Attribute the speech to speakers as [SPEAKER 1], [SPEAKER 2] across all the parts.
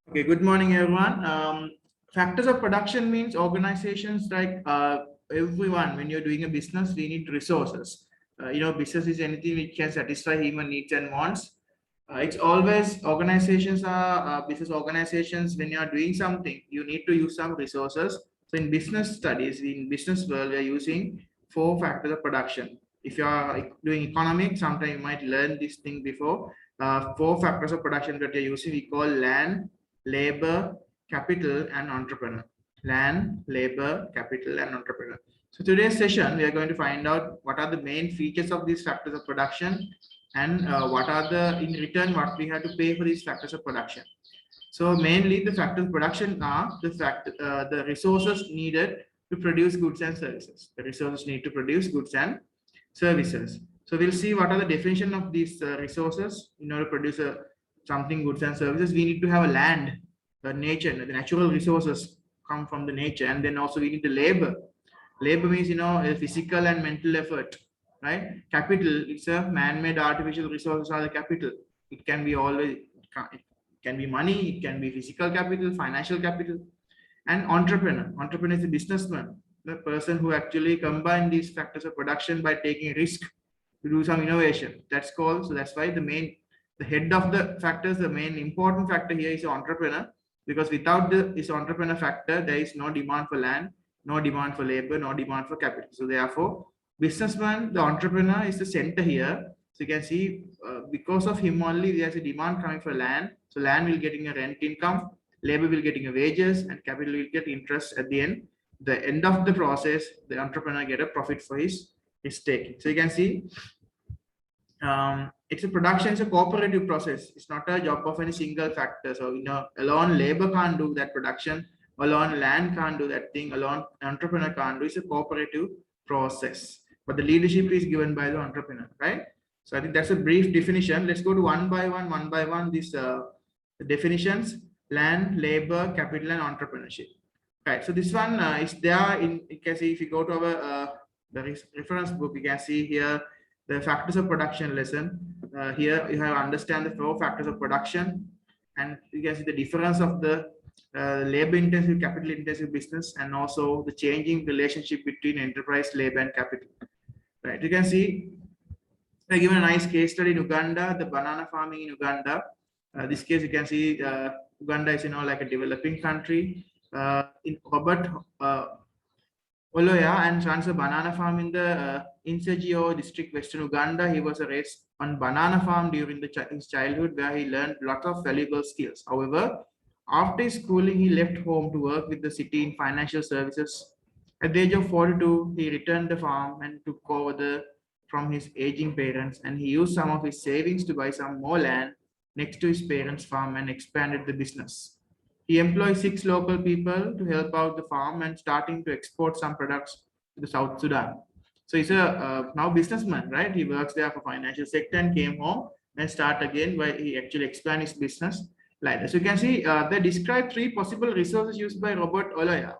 [SPEAKER 1] Okay, good morning, everyone. Factors of production means organizations like everyone, when you're doing a business, we need resources. Business is anything which can satisfy human needs and wants. It's always organizations are business organizations. When you are doing something, you need to use some resources. So in business studies, in business world, we are using four factors of production. If you are doing economics, sometimes you might learn this thing before. Four factors of production that you're using, we call land, labor, capital, and entrepreneur. Land, labor, capital, and entrepreneur. So today's session, we are going to find out what are the main features of these factors of production and what are the, in return, what we have to pay for these factors of production. So mainly the factors of production are the resources needed to produce goods and services. The resources need to produce goods and services. So we'll see what are the definition of these resources. In order to produce something goods and services, we need to have a land, the nature, the natural resources come from the nature, and then also we need the labor. Labor means a physical and mental effort, right? Capital, it's a man-made artificial resources are the capital. It can be always, it can be money, it can be physical capital, financial capital. And entrepreneur is a businessman, the person who actually combine these factors of production by taking risk to do some innovation. That's called, so that's why the head of the factors, the main important factor here is entrepreneur, because without this entrepreneur factor, there is no demand for land, no demand for labor, no demand for capital. So therefore, businessman, the entrepreneur is the center here. So you can see because of him only, there's a demand coming for land. So land will getting a rent income, labor will getting a wages, and capital will get interest at the end. The end of the process, the entrepreneur get a profit for his stake. So you can see it's a production, it's a cooperative process. It's not a job of any single factor. So alone labor can't do that production, alone land can't do that thing, alone entrepreneur can't do. It's a cooperative process, but the leadership is given by the entrepreneur, right? So I think that's a brief definition. Let's go to one by one these definitions: land, labor, capital, and entrepreneurship. Right, so this one is there in, you can see if you go to our the reference book, you can see here the factors of production lesson. Here you have to understand the four factors of production, and you can see the difference of the labor intensive, capital intensive business, and also the changing relationship between enterprise, labor, and capital. Right, you can see I given a nice case study in Uganda, the banana farming in Uganda. This case you can see Uganda is like a developing country. In Robert Oloya and runs a banana farm in the Insegio district, Western Uganda. He was raised on banana farm during his childhood, where he learned a lot of valuable skills. However, after his schooling, he left home to work with the city in financial services. At the age of 42, he returned the farm and took over from his aging parents, and he used some of his savings to buy some more land next to his parents' farm and expanded the business. He employs 6 local people to help out the farm and starting to export some products to the South Sudan. So he's a now businessman, right? He works there for financial sector and came home and start again where he actually expand his business like this. So you can see they describe 3 possible resources used by Robert Oloya.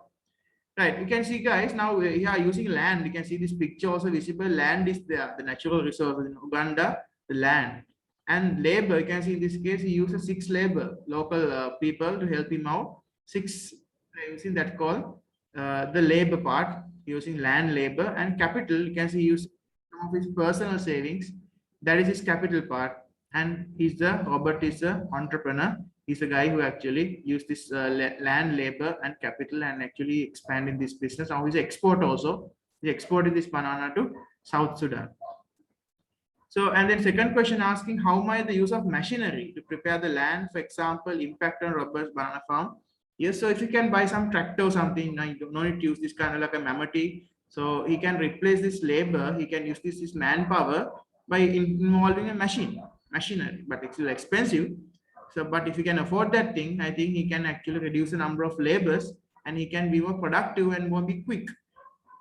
[SPEAKER 1] Right, you can see guys now we are using land. You can see this picture also visible. Land is there, the natural resources in Uganda, the land. And labor, you can see in this case, he uses 6 labor, local people to help him out. 6, using that called the labor part, using land, labor, and capital. You can see he uses some of his personal savings. That is his capital part. And Robert is the entrepreneur. He's a guy who actually used this land, labor, and capital and actually expanded this business. Now he's an export also. He exported this banana to South Sudan. So, and then second question asking how might the use of machinery to prepare the land, for example, impact on Robert's banana farm? Yes, so if you can buy some tractor or something, you don't need to use this kind of like a mammoty. So he can replace this labor, he can use this manpower by involving a machinery, but it's still expensive. So, but if you can afford that thing, I think he can actually reduce the number of labors and he can be more productive and more be quick,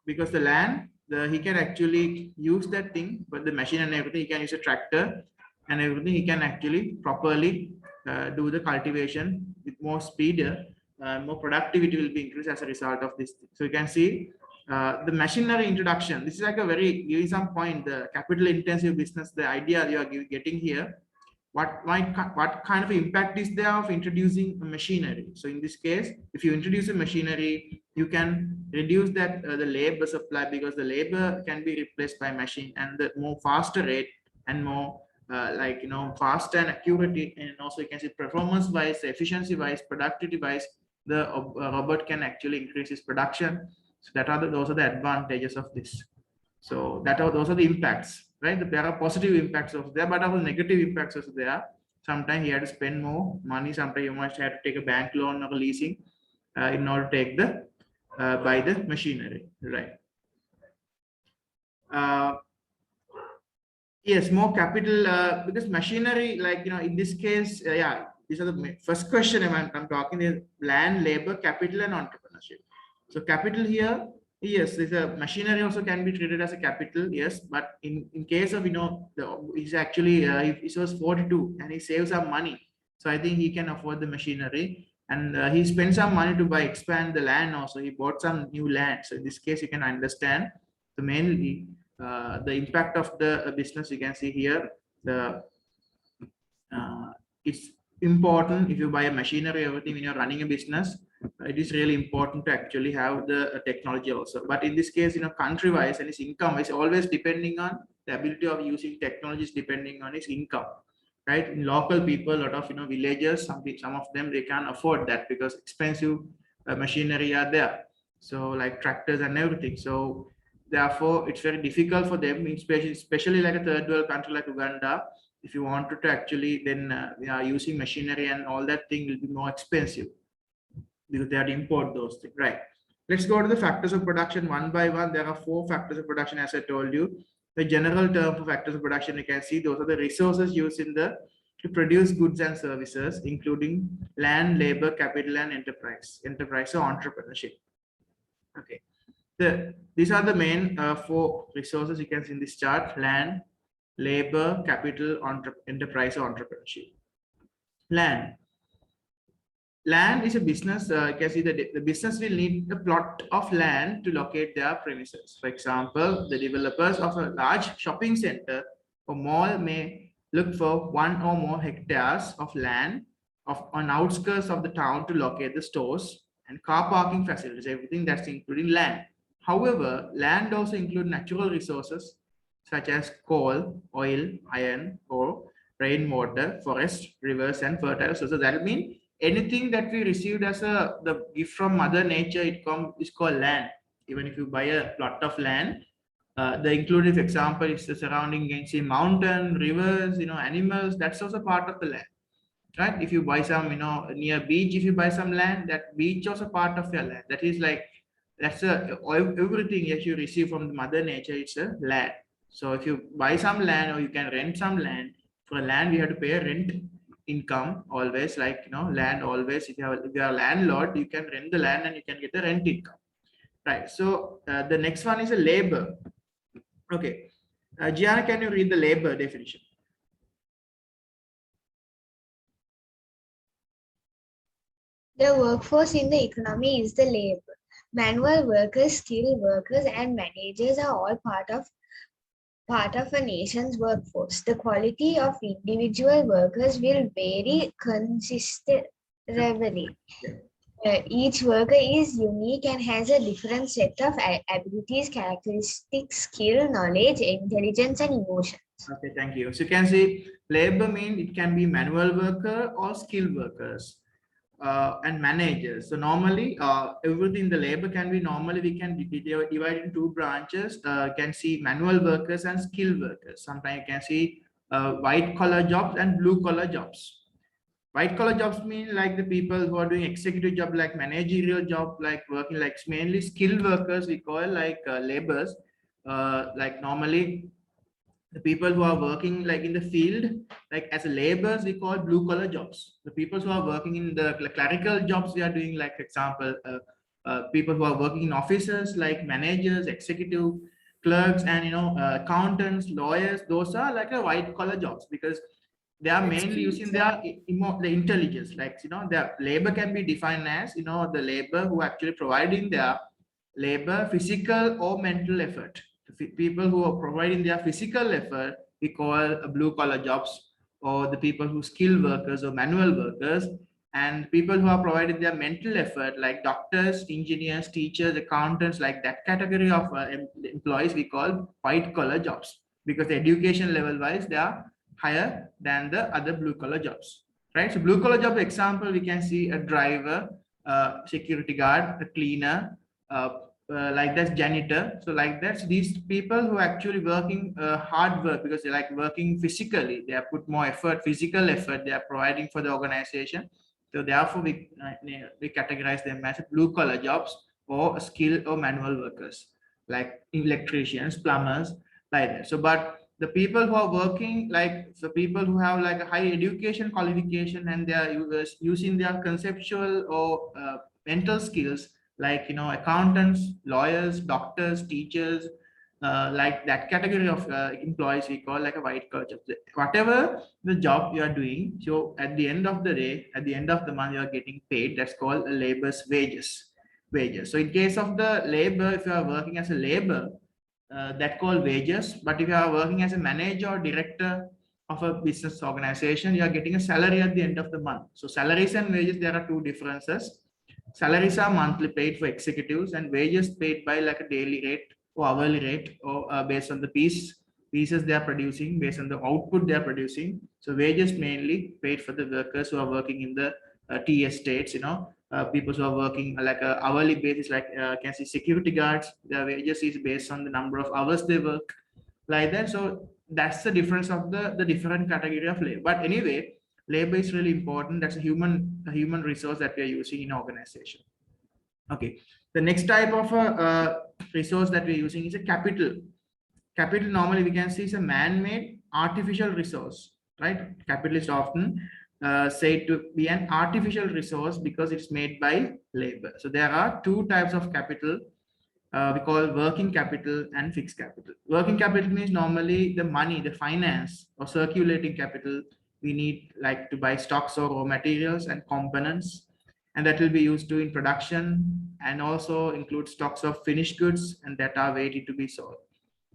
[SPEAKER 1] because the land, he can actually use that thing, but the machine and everything, he can use a tractor and everything, he can actually properly do the cultivation with more speed, more productivity will be increased as a result of this thing. So you can see the machinery introduction. This is like a very, giving some point, the capital intensive business, the idea you are getting here. what kind of impact is there of introducing a machinery. So in this case, if you introduce a machinery, you can reduce that the labor supply, because the labor can be replaced by machine, and the more faster rate and more faster and accurate, and also you can see performance wise, efficiency wise, productivity wise, the robot can actually increase its production. So those are the advantages of this. So those are the impacts, right? There are positive impacts of there, but also negative impacts also there. Sometimes he had to spend more money. Sometimes you must have to take a bank loan or leasing in order to take the buy the machinery, right? Yes, more capital because machinery, in this case, yeah, these are the first question I'm talking is land, labor, capital, and entrepreneurship. So capital here, yes, there's a machinery also can be treated as a capital, yes, but in case of he's actually he was 42 and he saves some money, so I think he can afford the machinery, and he spent some money to expand the land. Also, he bought some new land. So in this case, you can understand the mainly the impact of the business. You can see here the it's important if you buy a machinery, everything when you're running a business. It is really important to actually have the technology also. But in this case, country wise and his income is always depending on the ability of using technologies, depending on his income, right? In local people, a lot of villagers, some of them they can't afford that because expensive machinery are there, so like tractors and everything. So therefore it's very difficult for them, especially like a third world country like Uganda. If you wanted to actually then using machinery and all that thing will be more expensive because they have to import those things, right? Let's go to the factors of production one by one. There are 4 factors of production, as I told you. The general term for factors of production, you can see those are the resources used to produce goods and services, including land, labor, capital, and enterprise or entrepreneurship. Okay, these are the main 4 resources you can see in this chart: land, labor, capital, enterprise, or entrepreneurship. Land is a business. You can see that the business will need a plot of land to locate their premises. For example, the developers of a large shopping center or mall may look for 1 or more hectares of land on outskirts of the town to locate the stores and car parking facilities, everything that's including land. However, land also includes natural resources such as coal, oil, iron, ore, rainwater, forest, rivers, and fertile sources. That means anything that we received as the gift from Mother Nature, is called land. Even if you buy a plot of land, the included example is the surrounding, you can see mountain, rivers, animals. That's also part of the land, right? If you buy some, near beach, if you buy some land, that beach also part of your land. That is like everything that you receive from the Mother Nature. It's a land. So if you buy some land or you can rent some land, for land we have to pay a rent income always, land always. If you are a landlord, you can rent the land and you can get the rent income, right? So the next one is a labor. Okay, Gianna, can you read the labor definition?
[SPEAKER 2] The workforce in the economy is the labor. Manual workers, skilled workers, and managers are all part of a nation's workforce. The quality of individual workers will vary considerably. Each worker is unique and has a different set of abilities, characteristics, skill, knowledge, intelligence, and emotions.
[SPEAKER 1] Okay, thank you. So you can see labor mean it can be manual worker or skilled workers. And managers. So normally, everything the labor can be normally we can divide in 2 branches. Can see manual workers and skilled workers. Sometimes you can see white collar jobs and blue collar jobs. White collar jobs mean like the people who are doing executive job, like managerial job, like working, like mainly skilled workers. We call like laborers. Like normally the people who are working like in the field, like as a laborers, we call blue collar jobs. The people who are working in the clerical jobs, we are doing, like example, people who are working in offices like managers, executive clerks, and accountants, lawyers. Those are like a white collar jobs because they are mainly using their the intelligence. Like their labor can be defined as the labor who actually providing their labor, physical or mental effort. People who are providing their physical effort, we call blue collar jobs or the people who skilled workers or manual workers, and people who are providing their mental effort like doctors, engineers, teachers, accountants, like that category of employees we call white collar jobs, because the education level wise they are higher than the other blue collar jobs, right? So blue collar job example, we can see a driver, security guard, a cleaner, uh, like that's janitor. So like that's these people who actually working hard work, because they like working physically. They have put more effort, physical effort. They are providing for the organization. So therefore, we categorize them as blue collar jobs or skilled or manual workers, like electricians, plumbers, like that. So, but the people who are working, like the people who have like a high education qualification and they are using their conceptual or mental skills, like accountants, lawyers, doctors, teachers, like that category of employees we call like a white collar job. Whatever the job you are doing, so at the end of the day, at the end of the month, you are getting paid. That's called a labor's wages. So in case of the labor, if you are working as a labor, that called wages. But if you are working as a manager or director of a business organization, you are getting a salary at the end of the month. So salaries and wages, there are two differences. Salaries are monthly paid for executives, and wages paid by like a daily rate or hourly rate, or based on the pieces they are producing, based on the output they are producing. So wages mainly paid for the workers who are working in the tea estates, people who are working like a hourly basis, like can see security guards, their wages is based on the number of hours they work, like that. So that's the difference of the different category of labor. But anyway, labor is really important. That's a human resource that we are using in organization. Okay, the next type of resource that we're using is a capital. Capital normally we can see is a man-made artificial resource, right? Capital is often said to be an artificial resource because it's made by labor. So there are two types of capital. We call working capital and fixed capital. Working capital means normally the money, the finance or circulating capital we need, like to buy stocks or raw materials and components, and that will be used to in production, and also include stocks of finished goods and that are waiting to be sold.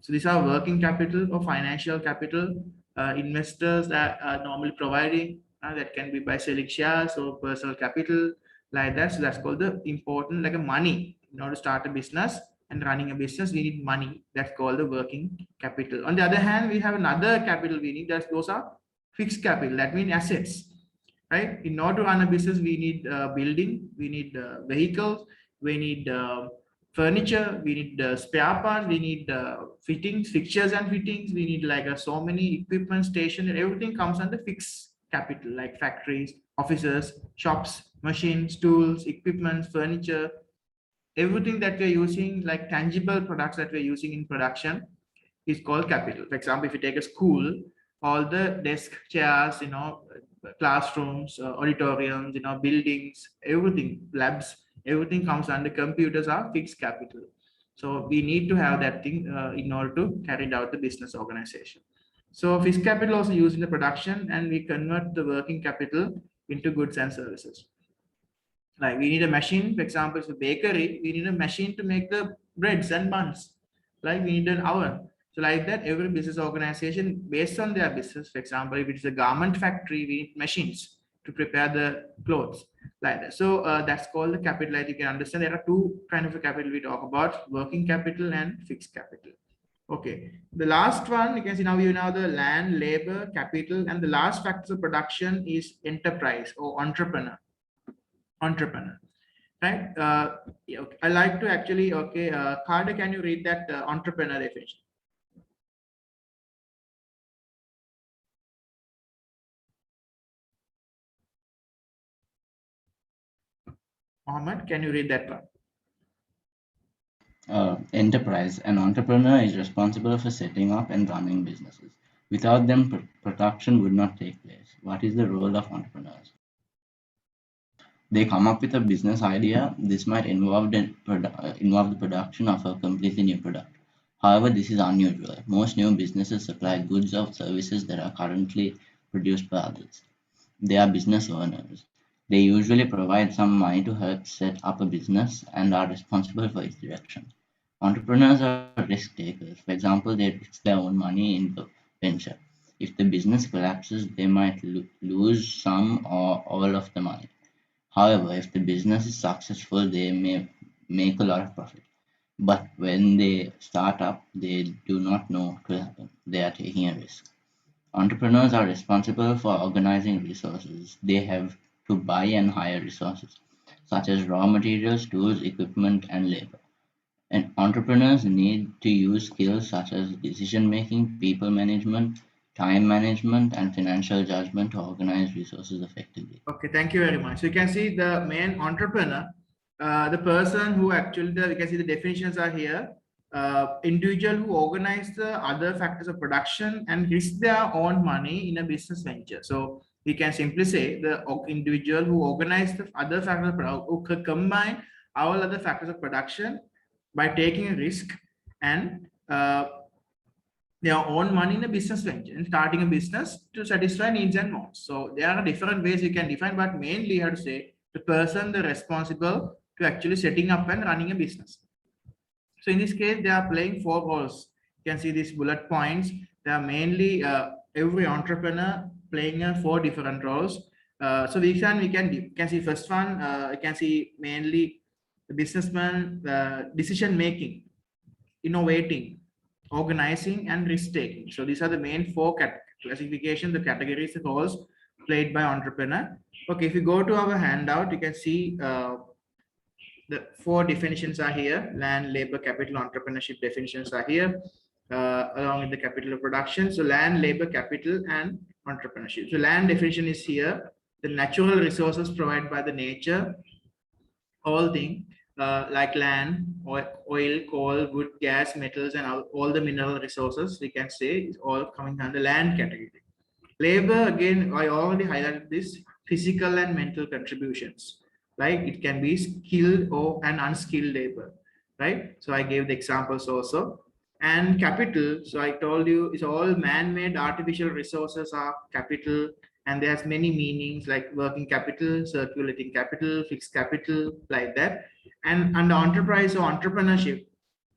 [SPEAKER 1] So these are working capital or financial capital. Investors that are normally providing, that can be by selling shares or personal capital, like that. So that's called the important, like a money. In order to start a business and running a business, we need money. That's called the working capital. On the other hand, we have another capital we need. Those are fixed capital. That means assets, right? In order to run a business, we need building, we need vehicles, we need furniture, we need spare parts, we need fittings, fixtures and fittings, we need like so many equipment, station, and everything comes under fixed capital, like factories, offices, shops, machines, tools, equipment, furniture, everything that we're using, like tangible products that we're using in production, is called capital. For example, if you take a school, all the desk, chairs, classrooms, auditoriums, buildings, everything, labs, everything comes under computers are fixed capital. So we need to have that thing in order to carry out the business organization. So fixed capital also used in the production, and we convert the working capital into goods and services. Like we need a machine, for example, it's a bakery, we need a machine to make the breads and buns. Like we need an oven. So like that, every business organization, based on their business, for example, if it's a garment factory, we need machines to prepare the clothes, like that. So that's called the capital. Like you can understand, there are two kind of a capital we talk about: working capital and fixed capital. Okay, the last one you can see, now you know the land, labor, capital, and the last factor of production is enterprise or entrepreneur, right? Yeah, okay. I like to actually, okay, Carter, can you read that entrepreneur definition? Mohammed, can you read that one?
[SPEAKER 3] Enterprise. An entrepreneur is responsible for setting up and running businesses. Without them, production would not take place. What is the role of entrepreneurs? They come up with a business idea. This might involve the production of a completely new product. However, this is unusual. Most new businesses supply goods or services that are currently produced by others. They are business owners. They usually provide some money to help set up a business and are responsible for its direction. Entrepreneurs are risk takers. For example, they risk their own money in the venture. If the business collapses, they might lose some or all of the money. However, if the business is successful, they may make a lot of profit. But when they start up, they do not know what will happen. They are taking a risk. Entrepreneurs are responsible for organizing resources. They have to buy and hire resources, such as raw materials, tools, equipment, and labor. And entrepreneurs need to use skills such as decision making, people management, time management, and financial judgment to organize resources effectively.
[SPEAKER 1] Okay, thank you very much. So you can see the main entrepreneur, the person who actually, you can see the definitions are here. Individual who organize the other factors of production and risk their own money in a business venture. So we can simply say the individual who organize the other factors of production, who could combine all other factors of production by taking a risk and their own money in a business venture and starting a business to satisfy needs and wants. So there are different ways you can define, but mainly you have to say the person the responsible to actually setting up and running a business. So in this case, they are playing 4 roles. You can see these bullet points. They are mainly every entrepreneur playing 4 different roles. So we can see first one. You can see mainly the businessman, decision making, innovating, organizing, and risk taking. So these are the main 4 classification, the categories, the roles played by entrepreneur. Okay, if you go to our handout, you can see the 4 definitions are here. Land, labor, capital, entrepreneurship definitions are here, along with the capital of production. So land, labor, capital, and entrepreneurship. So land definition is here. The natural resources provided by the nature, all things like land, oil, coal, wood, gas, metals, and all the mineral resources, we can say is all coming under land category. Labor, again, I already highlighted this, physical and mental contributions. Like it can be skilled or an unskilled labor, right? So I gave the examples also. And capital, so I told you, it's all man-made artificial resources are capital, and there's many meanings like working capital, circulating capital, fixed capital, like that. And under enterprise or entrepreneurship,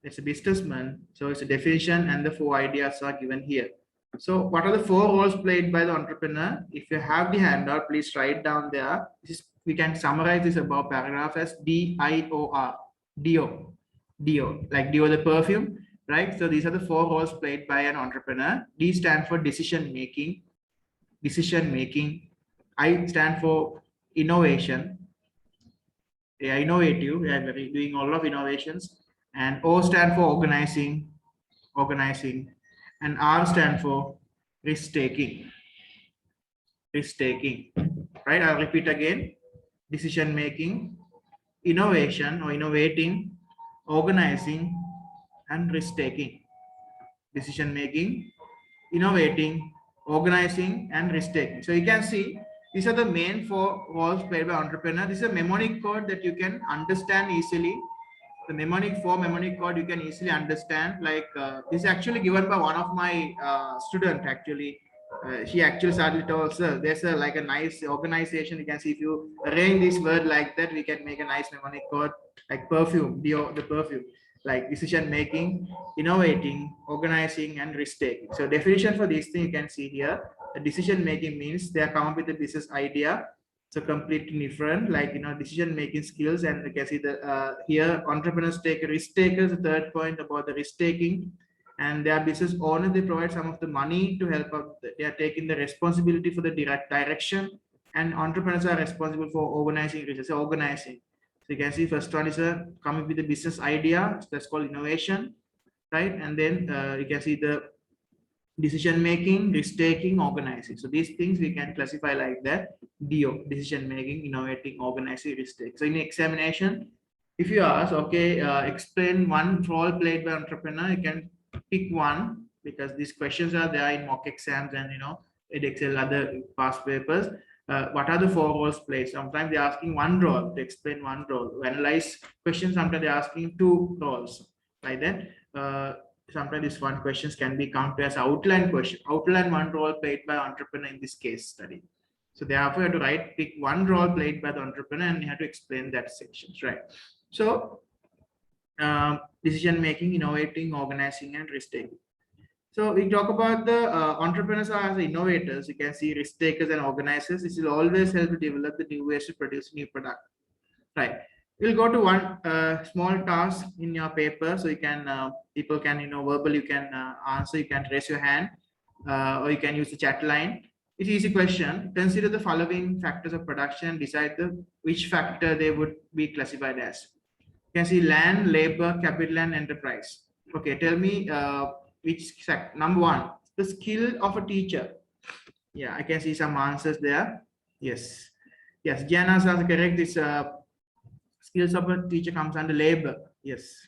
[SPEAKER 1] it's a businessman, so it's a definition, and the 4 ideas are given here. So what are the 4 roles played by the entrepreneur? If you have the handout, please write down there. We can summarize this above paragraph as DIOR, DO, DO, like DO the perfume, right? So these are the 4 roles played by an entrepreneur. D stand for decision making. I stand for innovation. Yeah, innovative. We are doing all of innovations. And O stand for organizing, and R stand for risk taking, right? I'll repeat again: decision making, innovation or innovating, organizing, and risk taking. Decision making, innovating, organizing, and risk taking. So you can see these are the main 4 roles played by entrepreneur. This is a mnemonic code that you can understand easily. The mnemonic code you can easily understand. Like this is actually given by one of my student. Actually, she actually started to also. There's like a nice organization. You can see if you arrange this word like that, we can make a nice mnemonic code like perfume, the perfume, like decision making, innovating, organizing, and risk taking. So definition for these things you can see here. The decision making means they are come up with a business idea. So completely different, like decision making skills. And you can see the here entrepreneurs take risk takers. The third point about the risk taking, and their business owner, they provide some of the money to help out. They are taking the responsibility for the direct direction, and entrepreneurs are responsible for organizing research. So organizing. So you can see first one is coming with the business idea. That's called innovation, right? And then you can see the decision making, risk taking, organizing. So these things we can classify like that: DO, decision making, innovating, organizing, risk taking. So in examination, if you ask, okay, explain one role played by entrepreneur, you can pick one, because these questions are there in mock exams and Excel other past papers. What are the 4 roles played? Sometimes they're asking one role to explain one role. To analyze questions, sometimes they're asking 2 roles, like that. Sometimes this one questions can be counted as outline question. Outline one role played by entrepreneur in this case study. So therefore, you have to pick one role played by the entrepreneur, and you have to explain that sections, right? So decision making, innovating, organizing, and risk taking. So we talk about the entrepreneurs as innovators. You can see risk takers and organizers. This will always help to develop the new ways to produce new product. Right. We'll go to one small task in your paper, so you can people can verbal. You can answer. You can raise your hand, or you can use the chat line. It's easy question. Consider the following factors of production and decide which factor they would be classified as. You can see land, labor, capital, and enterprise. Okay, tell me which number one, the skill of a teacher. Yeah, I can see some answers there. Yes, yes, Gianna's answer correct. This skills of a teacher comes under labor. Yes.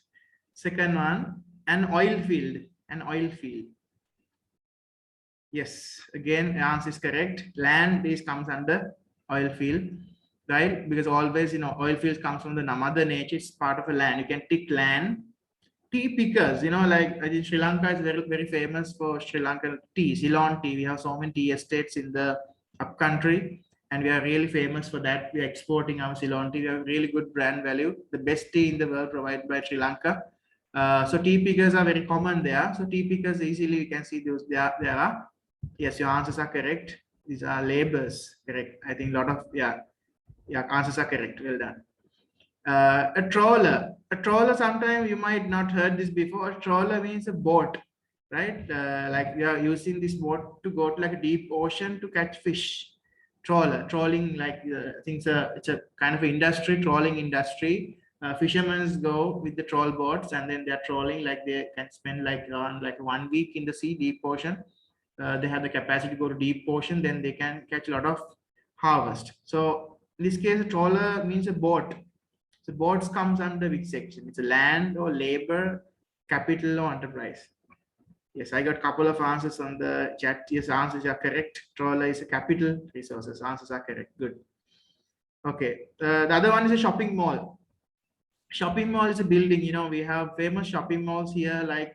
[SPEAKER 1] Second one, an oil field. An oil field. Yes. Again, the answer is correct. Land is comes under oil field, right? Because always, oil fields comes from the mother nature. It's part of a land. You can tick land. Tea pickers, like I think Sri Lanka is very, very famous for Sri Lankan tea, Ceylon tea. We have so many tea estates in the upcountry, and we are really famous for that. We are exporting our Ceylon tea. We have really good brand value, the best tea in the world provided by Sri Lanka. So tea pickers are very common there. So tea pickers easily we can see those there are. Yes, your answers are correct. These are labors, correct. I think a lot of answers are correct. Well done. A trawler. A trawler, sometimes you might not heard this before. A trawler means a boat, right? Like we are using this boat to go to like a deep ocean to catch fish. Trawling, like I think it's a kind of industry, trawling industry. Fishermen go with the trawl boats and then they're trawling, like they can spend like around like 1 week in the sea, deep ocean. They have the capacity to go to deep ocean, then they can catch a lot of harvest. So in this case, a trawler means a boat. So boats comes under which section? It's a land or labor, capital or enterprise. Yes, I got a couple of answers on the chat. Yes, answers are correct. Trawler is a capital resources. Answers are correct. Good. Okay. The other one is a shopping mall. Shopping mall is a building. We have famous shopping malls here, like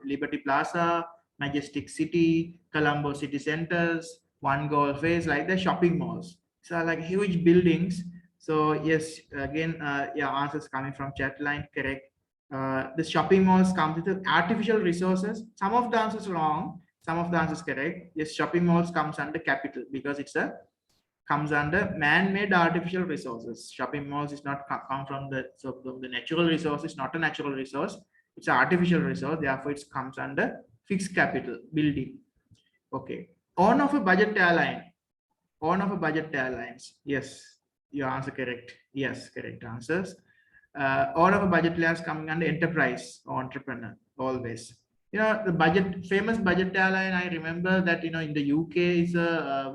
[SPEAKER 1] Liberty Plaza, Majestic City, Colombo City Centers, One Golf Face, like the shopping malls. So like huge buildings. So yes, again, answers coming from chat line, correct. The shopping malls come with artificial resources. Some of the answers wrong, some of the answers correct. Yes, shopping malls comes under capital because comes under man-made artificial resources. Shopping malls is not come from the natural resource. It's not a natural resource. It's an artificial resource. Therefore, it comes under fixed capital building. Okay. Owner of a budget airline. Owner of a budget airlines. Yes, your answer correct. Yes, correct answers. Owner of a budget airlines coming under enterprise or entrepreneur always. The famous budget airline, I remember that in the UK is a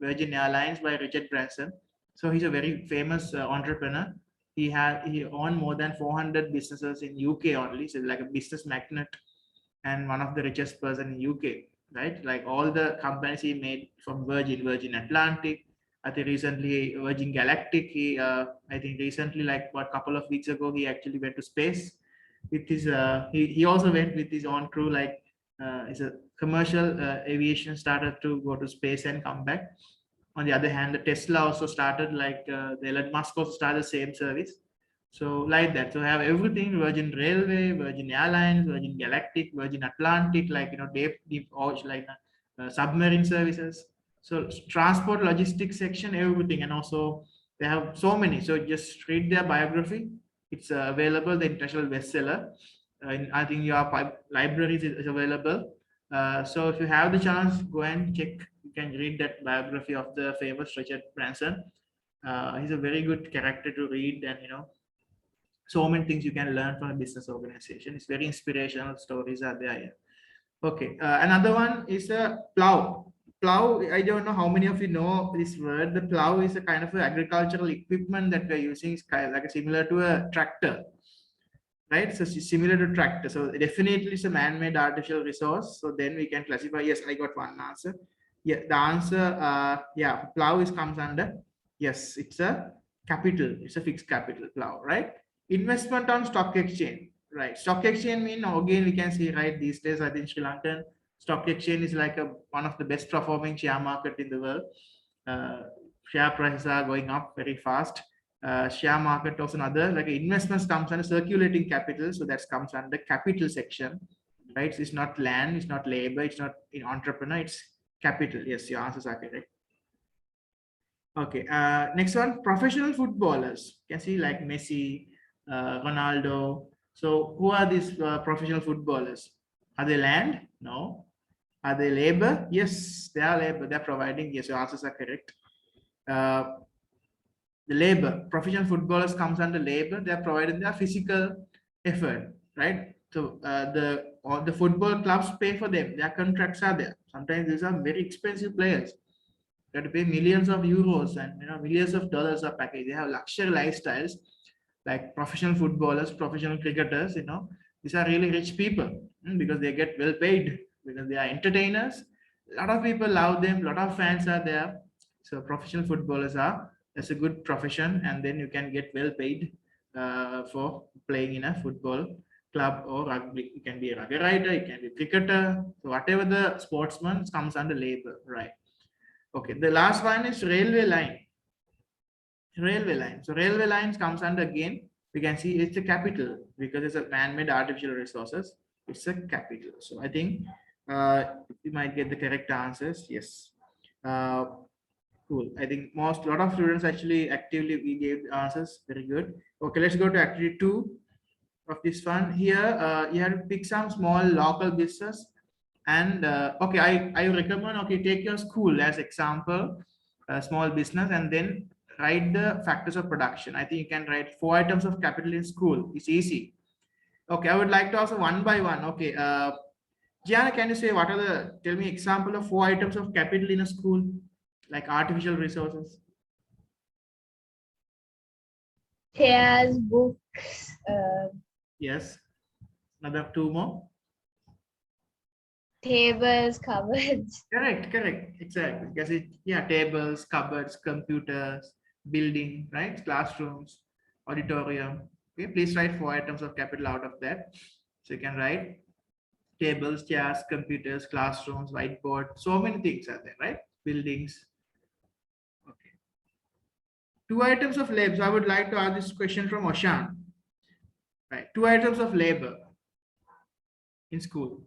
[SPEAKER 1] Virgin Airlines by Richard Branson. So he's a very famous entrepreneur. He owned more than 400 businesses in UK only. So like a business magnate and one of the richest person in UK, right? Like all the companies he made from Virgin Atlantic. I think recently Virgin Galactic. I think recently, like what couple of weeks ago, he actually went to space with his he also went with his own crew, like it's a commercial aviation started to go to space and come back. On the other hand, the Tesla also started, like the Elon Musk also started the same service. So like that, so I have everything: Virgin Railway, Virgin Airlines, Virgin Galactic, Virgin Atlantic, like deep ocean, like submarine services. So transport, logistics section, everything. And also they have so many, so just read their biography. It's available, the international bestseller. I think your libraries is available. So if you have the chance, go and check. You can read that biography of the famous Richard Branson. He's a very good character to read, and so many things you can learn from a business organization. It's very inspirational stories are there. Yeah. Okay, another one is a plow. Plow, I don't know how many of you know this word. The plow is a kind of agricultural equipment that we're using. It's kind of like similar to a tractor, right? So it's similar to tractor. So definitely it's a man-made artificial resource. So then we can classify. Yes, I got one answer. Yeah, the answer, plow comes under, yes, it's a capital. It's a fixed capital plow, right? Investment on stock exchange, right? Stock exchange mean, again, we can see, right, these days, I think Sri Lankan stock exchange is like one of the best performing share market in the world. Share prices are going up very fast. Share market also another, like investments comes under circulating capital, so that comes under capital section, right? It's not land, it's not labor, it's not in entrepreneur, it's capital. Yes, your answers are correct. Okay, next one, professional footballers. You can see like Messi, Ronaldo. So who are these professional footballers? Are they land? No. Are they labor? Yes, they are labor. They're providing. Yes, your answers are correct. Uh, the labor, professional footballers comes under labor. They're providing their physical effort, right? So all the football clubs pay for them. Their contracts are there. Sometimes these are very expensive players. You have to pay millions of euros and millions of dollars of package. They have luxury lifestyles, like professional footballers, professional cricketers. These are really rich people, because they get well paid, because they are entertainers. A lot of people love them. A lot of fans are there. So professional footballers are, that's a good profession, and then you can get well paid for playing in a football club or rugby. You can be a rugby rider, you can be a cricketer. So whatever the sportsman comes under labor, right? Okay, the last one is railway line. Railway line. So railway lines comes under, again, we can see it's a capital because it's a man-made artificial resources. It's a capital. So I think you might get the correct answers. Yes. Uh, cool. I think lot of students actually actively we gave the answers. Very good. Okay, let's go to activity 2 of this one. Here, you have to pick some small local business. And okay, I recommend, okay, take your school as example, a small business, and then write the factors of production. I think you can write 4 items of capital in school. It's easy. Okay, I would like to also one by one. Okay, Gianna, can you say what are tell me example of 4 items of capital in a school, like artificial resources?
[SPEAKER 2] Chairs, books,
[SPEAKER 1] Yes. Another 2 more.
[SPEAKER 2] tables, cupboards.
[SPEAKER 1] Correct, exactly. Because tables, cupboards, computers, building, right? Classrooms, auditorium. Okay, please write 4 items of capital out of that. So you can write tables, chairs, computers, classrooms, whiteboard. So many things are there, right? Buildings. Okay. 2 items of labor. So I would like to ask this question from Oshan. Right. 2 items of labor in school.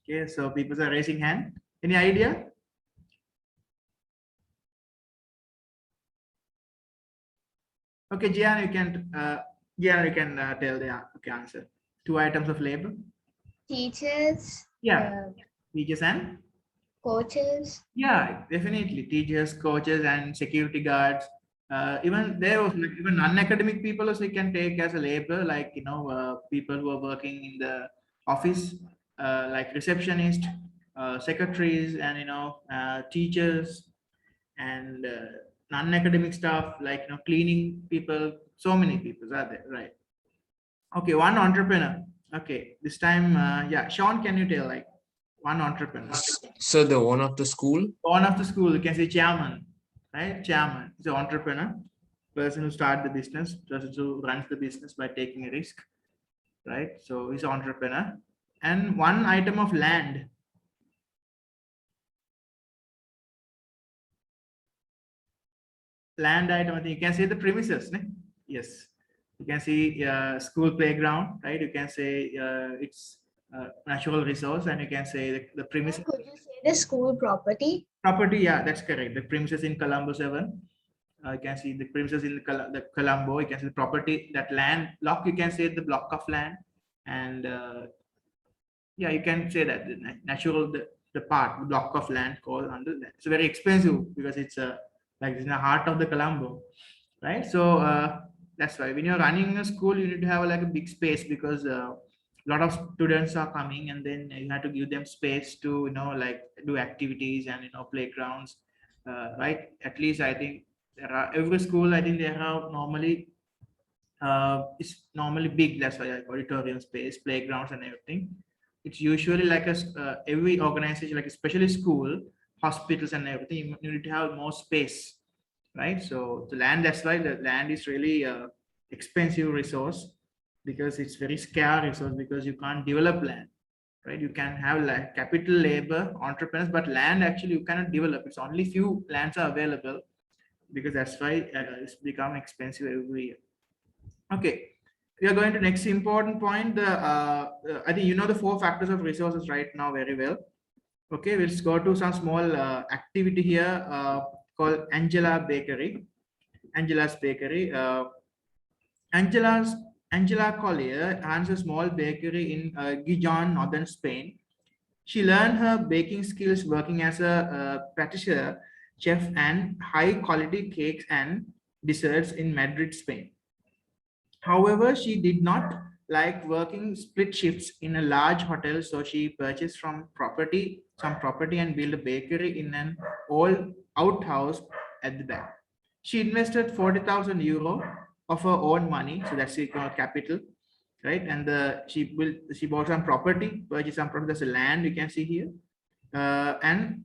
[SPEAKER 1] Okay, so people are raising hand. Any idea? Okay, Gian, you can tell the answer. 2 items of labor.
[SPEAKER 2] Teachers,
[SPEAKER 1] Yeah, teachers and
[SPEAKER 2] coaches.
[SPEAKER 1] yeah, definitely teachers, coaches, and security guards. Even there was even non-academic people also you can take as a labor, like people who are working in the office, like receptionist, secretaries, and teachers, and non-academic staff like cleaning people. So many people are there, right? Okay, one entrepreneur. Okay, this time, yeah, Sean, can you tell like one entrepreneur?
[SPEAKER 4] So the owner of the school?
[SPEAKER 1] Owner of the school, you can say chairman, right? Chairman is an entrepreneur, person who start the business, person who runs the business by taking a risk, right? So he's an entrepreneur. And one item of land. Land item, I think you can say the premises, ne? Yes. You can see school playground, right? You can say it's natural resource, and you can say the premises.
[SPEAKER 2] Could you say the school property?
[SPEAKER 1] Property, yeah, that's correct. The premises in Colombo 7. You can see the premises in the Colombo. You can see the property, that land block. You can say the block of land, and yeah, you can say that the natural the part the block of land called under that. It's very expensive because it's like it's in the heart of the Colombo, right? So that's why when you're running a school, you need to have like a big space because a lot of students are coming, and then you have to give them space to like do activities and playgrounds, right? At least I think there are every school. I think they have normally it's normally big. That's why like auditorium space, playgrounds, and everything. It's usually like every organization, like especially school, hospitals, and everything. You need to have more space, right? So the land, that's why the land is really expensive resource, because it's very scarce resource, because you can't develop land, right? You can have like capital, labor, entrepreneurs, but land actually you cannot develop. It's only few lands are available, because that's why it's become expensive every year. Okay, we are going to next important point. I think you know the 4 factors of resources right now very well. Okay, let's go to some small activity here called Angela's Bakery. Angela's Angela Collier runs a small bakery in Gijon, northern Spain. She learned her baking skills working as a patissier, chef, and high quality cakes and desserts in Madrid, Spain. However, she did not like working split shifts in a large hotel, so she purchased some property and built a bakery in an old outhouse at the back. She invested 40,000 euro of her own money, so that's equal capital, right? And she bought some property, purchased some property, there's a land you can see here, and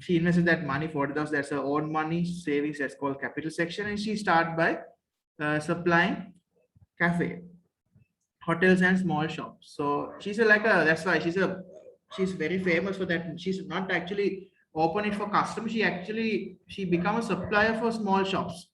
[SPEAKER 1] she invested that money, 40,000, that's her own money, savings, that's called capital section, and she started by supplying cafe, hotels, and small shops. So she's that's why she's very famous for that. She's not actually open it for customers. She become a supplier for small shops,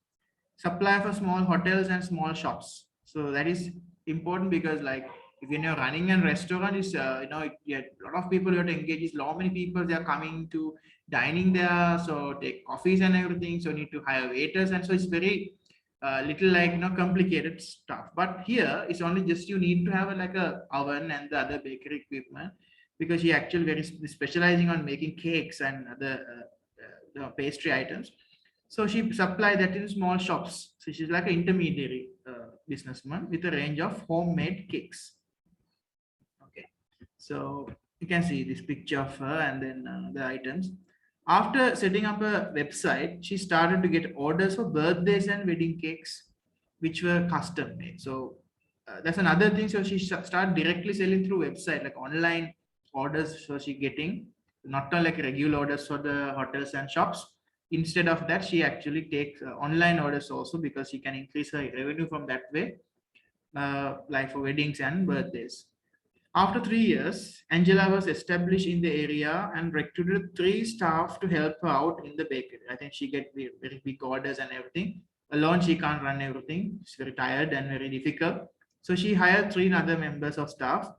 [SPEAKER 1] supplier for small hotels and small shops. So that is important because like if you're running a restaurant, is yeah, a lot of people you have to engage. Is how many people they are coming to dining there, so take coffees and everything. So you need to hire waiters, and so it's very little like complicated stuff. But here it's only just you need to have like a oven and the other bakery equipment, because she actually very specializing on making cakes and other pastry items. So she supplied that in small shops. So she's like an intermediary businessman with a range of homemade cakes. Okay, so you can see this picture of her and then the items. After setting up a website, she started to get orders for birthdays and wedding cakes, which were custom made. So that's another thing. So she started directly selling through website, like online orders. So she getting not like regular orders for the hotels and shops. Instead of that, she actually takes online orders also, because she can increase her revenue from that way, like for weddings and birthdays. After 3 years, Angela was established in the area and recruited 3 staff to help her out in the bakery. I think she get very big orders and everything. Alone, she can't run everything. She's very tired and very difficult. So she hired 3 other members of staff.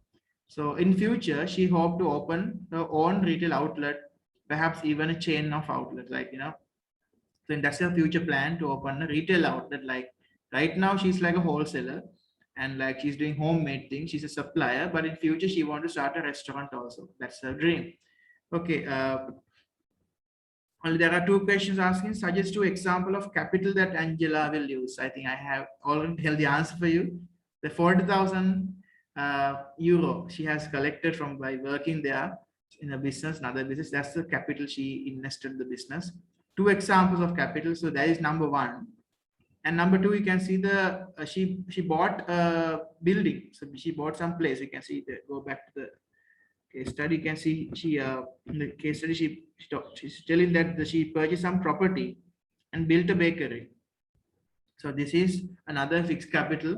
[SPEAKER 1] So in future, she hoped to open her own retail outlet, perhaps even a chain of outlets, like So that's her future plan, to open a retail outlet. Like right now, she's like a wholesaler and like she's doing homemade things. She's a supplier, but in future she want to start a restaurant also. That's her dream. Okay. Well, there are 2 questions asking. Suggest 2 example of capital that Angela will use. I think I have already held the answer for you. The 40,000 euro she has collected from by working there in a business, another business. That's the capital she invested in the business. 2 examples of capital. So that is number 1. And number 2, you can see the she bought a building. So she bought some place. You can see that. Go back to the case study. You can see she in the case study she's telling that she purchased some property and built a bakery. So this is another fixed capital.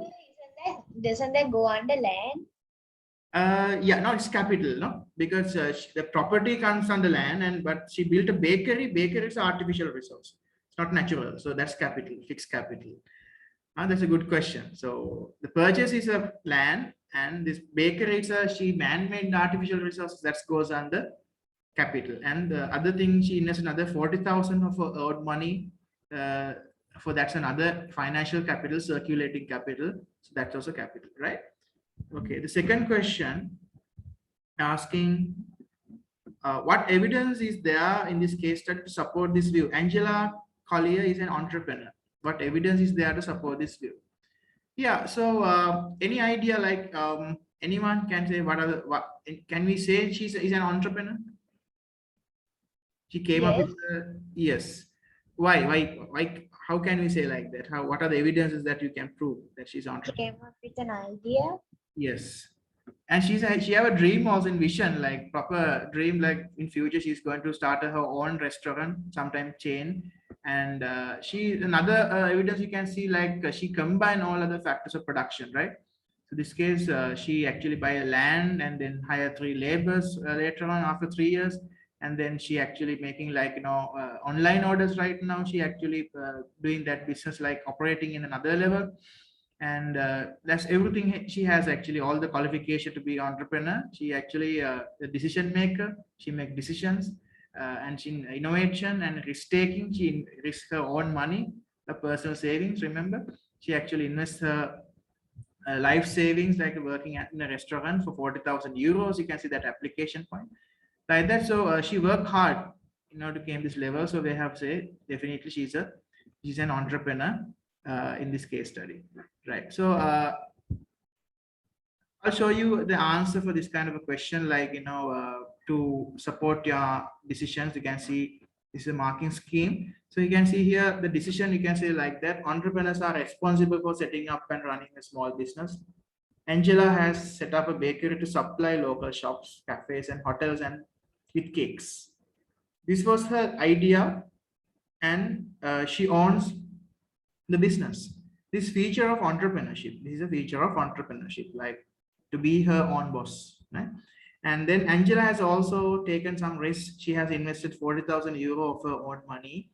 [SPEAKER 2] Doesn't that go under land?
[SPEAKER 1] Yeah, no, it's capital, no, because the property comes on the land, and but she built a bakery. Bakery is an artificial resource. It's not natural. So that's capital, fixed capital. That's a good question. So the purchase is a land, and this bakery is she man-made artificial resources that goes under capital. And the other thing, she invests another 40,000 of her own money. For that's another financial capital, circulating capital. So that's also capital, right? Okay. The second question asking what evidence is there in this case study to support this view? Angela Collier is an entrepreneur. What evidence is there to support this view? Yeah. So any idea, like anyone can say what can we say she's an entrepreneur? She came up
[SPEAKER 2] Yes.
[SPEAKER 1] with yes. Why? How can we say like that? What are the evidences that you can prove that she's an entrepreneur?
[SPEAKER 2] Came up with an idea.
[SPEAKER 1] Yes. And she have a dream also in vision, like proper dream, like in future she's going to start her own restaurant, sometime chain. And she another evidence you can see, like she combine all other factors of production, right? So this case she actually buy a land and then hire 3 laborers later on after 3 years, and then she actually making like online orders right now. She actually doing that business, like operating in another level. And that's everything. She has actually all the qualification to be entrepreneur. She actually a decision maker. She make decisions, and she innovation and risk taking. She risk her own money, her personal savings. Remember, she actually invests her life savings, like working in a restaurant for 40,000 euros. You can see that application point like that. So she worked hard in order to came this level. So they have said definitely she's an entrepreneur in this case study, right? So I'll show you the answer for this kind of a question, like to support your decisions. You can see this is a marking scheme. So you can see here the decision. You can say like that: entrepreneurs are responsible for setting up and running a small business. Angela has set up a bakery to supply local shops, cafes, and hotels, and with cakes. This was her idea, and she owns the business. This feature of entrepreneurship. This is a feature of entrepreneurship, like to be her own boss. Right? And then Angela has also taken some risks. She has invested 40,000 euro of her own money,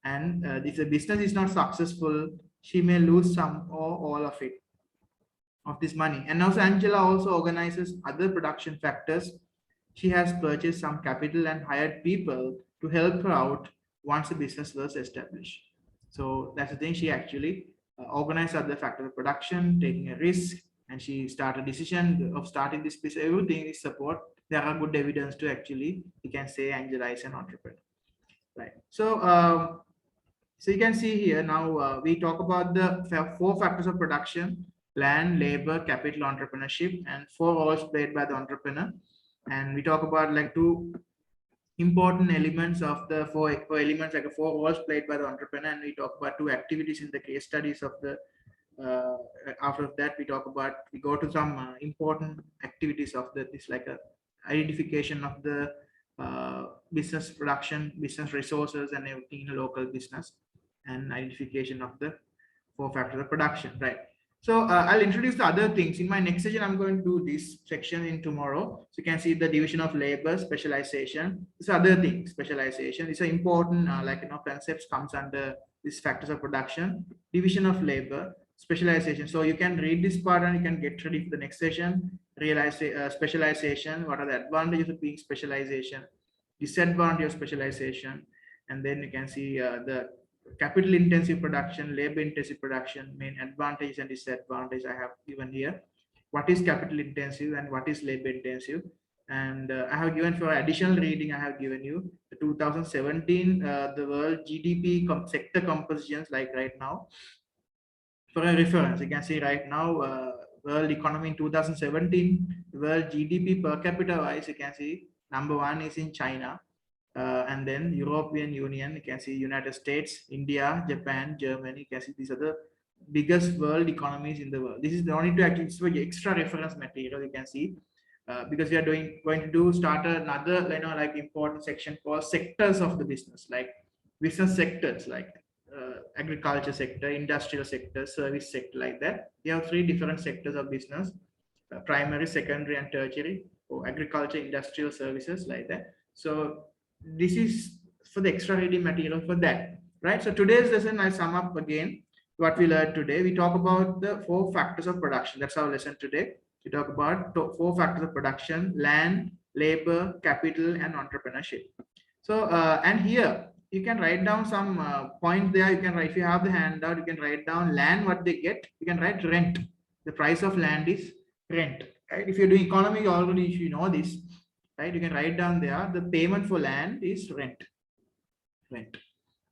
[SPEAKER 1] and if the business is not successful, she may lose some or all of it, of this money. And also Angela also organizes other production factors. She has purchased some capital and hired people to help her out once the business was established. So that's the thing. She actually organized other factors of production, taking a risk, and she started a decision of starting this business. Everything is support. There are good evidence to actually, you can say Angela is an entrepreneur, right? So you can see here now we talk about the four factors of production: land, labor, capital, entrepreneurship, and four roles played by the entrepreneur. And we talk about like two important elements of the four elements, like a four roles played by the entrepreneur. And we talk about two activities in the case studies of the uh, after that we go to some important activities of this, like a identification of the business production, business resources, and everything in a local business, and identification of the four factors of production, right? So I'll introduce the other things in my next session. I'm going to do this section in tomorrow. So you can see the division of labor, specialization. This other thing, specialization is an important concepts comes under these factors of production, division of labor, specialization. So you can read this part and you can get ready for the next session. Realize specialization. What are the advantages of being specialization? Disadvantage of specialization, and then you can see the capital intensive production, labor intensive production, main advantage and disadvantage I have given here. What is capital intensive and what is labor intensive? And I have given for additional reading, I have given you the 2017 the world GDP sector compositions, like right now. For a reference, you can see right now world economy in 2017, world GDP per capita wise, you can see number one is in China, and then European Union, you can see United States, India, Japan, Germany. You can see these are the biggest world economies in the world. This is the only to actually for extra reference material, you can see, because we are going to start another like important section called sectors of the business, like business sectors, like agriculture sector, industrial sector, service sector, like that. We have three different sectors of business: primary, secondary, and tertiary, or agriculture, industrial, services, like that. So this is for the extra reading material for that, right? So today's lesson, I sum up again what we learned today. We talk about the four factors of production. That's our lesson today. We talk about four factors of production: land, labor, capital, and entrepreneurship. So and here you can write down some points there. You can write, if you have the handout, you can write down land, what they get. You can write rent. The price of land is rent, right? If you're doing economy already, you know this, right? You can write down there the payment for land is rent,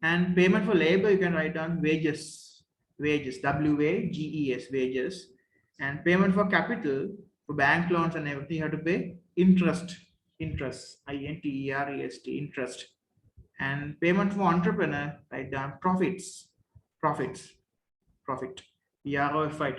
[SPEAKER 1] and payment for labor you can write down wages, wages, wages, and payment for capital, for bank loans and everything, you have to pay interest, interest, and payment for entrepreneur, write down profits, profits, profit,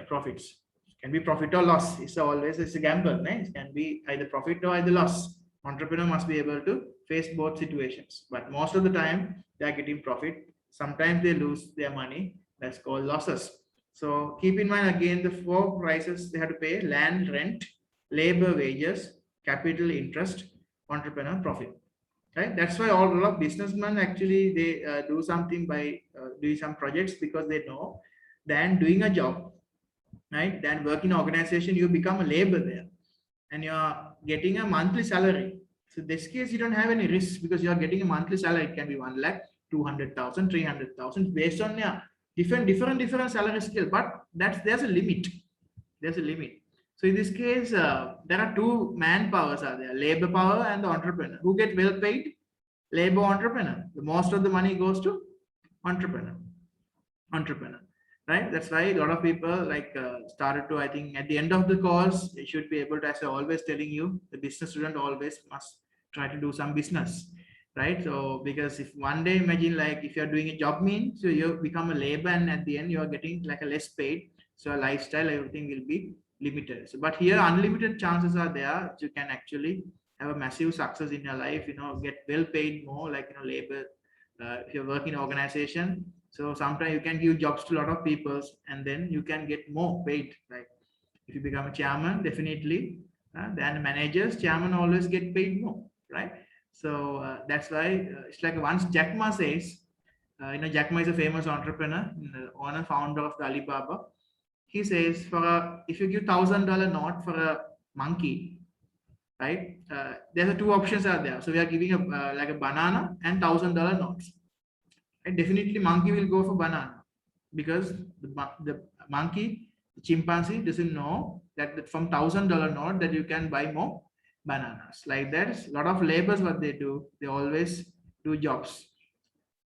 [SPEAKER 1] profits. Can be profit or loss. It's a gamble, right? It can be either profit or either loss. Entrepreneur must be able to face both situations, but most of the time they are getting profit. Sometimes they lose their money. That's called losses. So keep in mind again the four prices they have to pay: land, rent, labor, wages, capital, interest, entrepreneur, profit. right? That's why all a lot of businessmen actually they do something by doing some projects because they know than doing a job, right? Than work in organization, you become a labor there and you are getting a monthly salary. So this case, you don't have any risk because you are getting a monthly salary. It can be 1 lakh, 200,000, 300,000 based on yeah, different salary scale. But there's a limit. There's a limit. So in this case, there are two manpowers are there: labor power and the entrepreneur. Who get well paid? Labor entrepreneur. The most of the money goes to entrepreneur. Entrepreneur, right? That's why a lot of people like started to, I think at the end of the course they should be able to, as I always telling you, the business student always must try to do some business, right? So because if one day imagine like if you're doing a job mean, so you become a labor and at the end you are getting like a less paid, so a lifestyle everything will be limited. So but here unlimited chances are there, you can actually have a massive success in your life, get well paid more, like labor, if you're working organization. So sometimes you can give jobs to a lot of people and then you can get more paid. Like if you become a chairman, definitely, then managers, chairman always get paid more, right? So that's why it's like once Jack Ma says, Jack Ma is a famous entrepreneur, owner, founder of the Alibaba. He says if you give $1,000 note for a monkey, right? There's a two options are there. So we are giving a like a banana and $1,000 notes. And definitely monkey will go for banana because the monkey, the chimpanzee doesn't know that from $1,000 note that you can buy more bananas. Like that, a lot of laborers what they do, they always do jobs,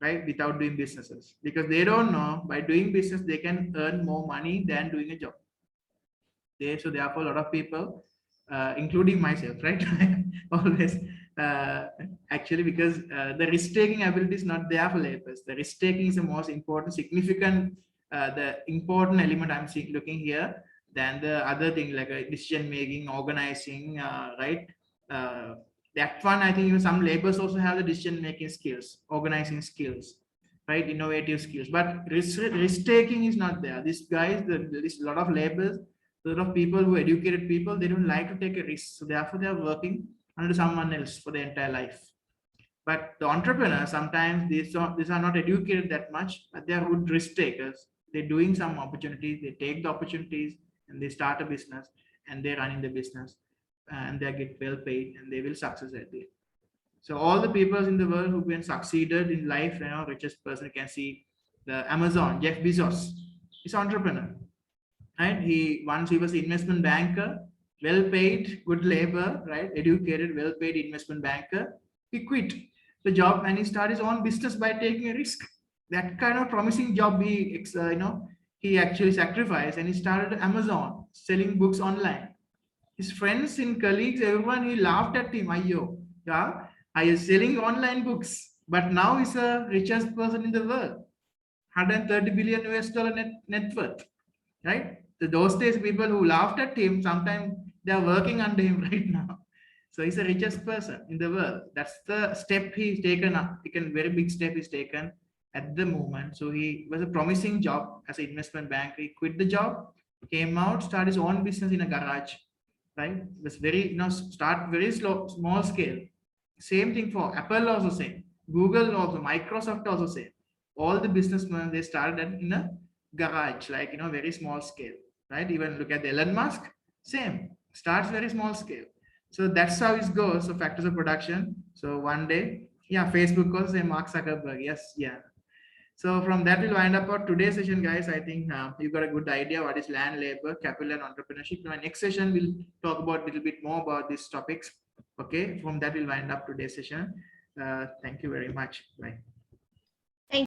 [SPEAKER 1] right, without doing businesses because they don't know by doing business they can earn more money than doing a job. So therefore a lot of people, including myself, right, always actually because the risk taking ability is not there for laborers. The risk taking is the most important significant, the important element I'm seeing looking here than the other thing like decision making, organizing, right. That one I think even some laborers also have the decision making skills, organizing skills, right, innovative skills, but risk taking is not there. These guys, this lot of laborers, a lot of people who educated people, they don't like to take a risk, so therefore they are working under someone else for their entire life. But the entrepreneurs, sometimes these are not educated that much, but they are good risk takers. They're doing some opportunities, they take the opportunities and they start a business and they run in the business and they get well paid and they will success at the end. So all the people in the world who can succeeded in life, richest person you can see the Amazon, Jeff Bezos, is entrepreneur, right? He was investment banker, well paid, good labor, right? Educated, well paid investment banker. He quit the job and he started his own business by taking a risk. That kind of promising job he actually sacrificed and he started Amazon selling books online. His friends and colleagues, everyone, he laughed at him. Ayo, yeah, I is selling online books, but now he's the richest person in the world, 130 billion US dollar net worth, right? So those days, people who laughed at him, sometimes they are working under him right now. So he's the richest person in the world. That's the step he's taken up. Taken very big step he's taken at the moment. So he was a promising job as an investment banker. He quit the job, came out, started his own business in a garage. Right? It was very start very small scale. Same thing for Apple also same. Google also, Microsoft also same. All the businessmen they started in a garage, like very small scale, right? Even look at the Elon Musk, same, starts very small scale. So that's how it goes. So factors of production. So one day, yeah, Facebook also say Mark Zuckerberg. Yes, yeah. So from that, we'll wind up our today's session, guys. I think you got a good idea what is land, labor, capital, and entrepreneurship. In my next session, we'll talk about a little bit more about these topics. Okay, from that, we'll wind up today's session. Thank you very much. Bye.